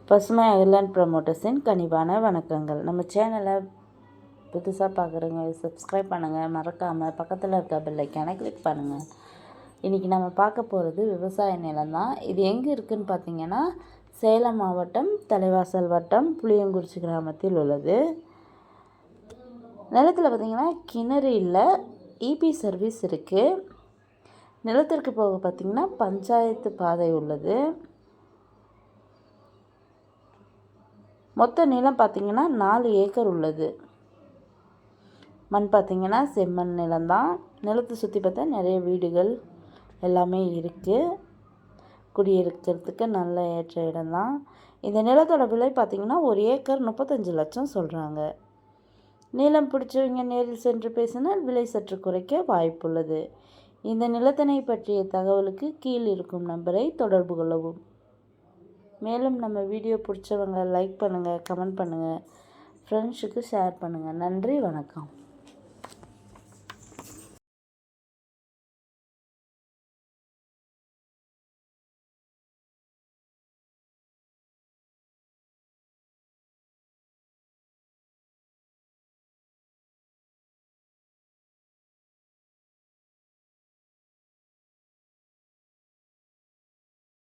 பசுமை ஐர்லாண்ட் ப்ரமோட்டர்ஸின் கனிவான வணக்கங்கள். நம்ம சேனலை புதுசாக பார்க்குறவங்க சப்ஸ்கிரைப் பண்ணுங்கள், மறக்காமல் பக்கத்தில் இருக்க பெல் ஐக்கானை கிளிக் பண்ணுங்கள். இன்றைக்கி நம்ம பார்க்க போகிறது விவசாய நிலம் தான். இது எங்கே இருக்குதுன்னு பார்த்தீங்கன்னா சேலம் மாவட்டம் தலைவாசல் வட்டம் புளியங்குறிச்சி கிராமத்தில் உள்ளது. நிலத்தில் பார்த்திங்கன்னா கிணறு இல்லை, இபி சர்வீஸ் இருக்குது. நிலத்திற்கு போக பார்த்திங்கன்னா பஞ்சாயத்து பாதை உள்ளது. மொத்த நிலம் பார்த்திங்கன்னா 4 ஏக்கர் உள்ளது. மண் பார்த்திங்கன்னா செம்மண் நிலம்தான். நிலத்தை சுற்றி பார்த்தா நிறைய வீடுகள் எல்லாமே இருக்குது. குடியிருக்கிறதுக்கு நல்ல ஏற்ற இடம்தான். இந்த நிலத்தோட விலை பார்த்திங்கன்னா 1 ஏக்கர் 35 லட்சம் சொல்கிறாங்க. நிலம் பிடிச்சவங்க நேரில் சென்று பேசினால் விலை சற்று குறைக்க வாய்ப்புள்ளது. இந்த நிலத்தினை பற்றிய தகவலுக்கு கீழ் இருக்கும் நம்பரை தொடர்பு கொள்ளவும். மேலும் நம்ம வீடியோ பிடிச்சவங்க லைக் பண்ணுங்கள், கமெண்ட் பண்ணுங்கள், ஃப்ரெண்ட்ஸுக்கு ஷேர் பண்ணுங்கள். நன்றி, வணக்கம்.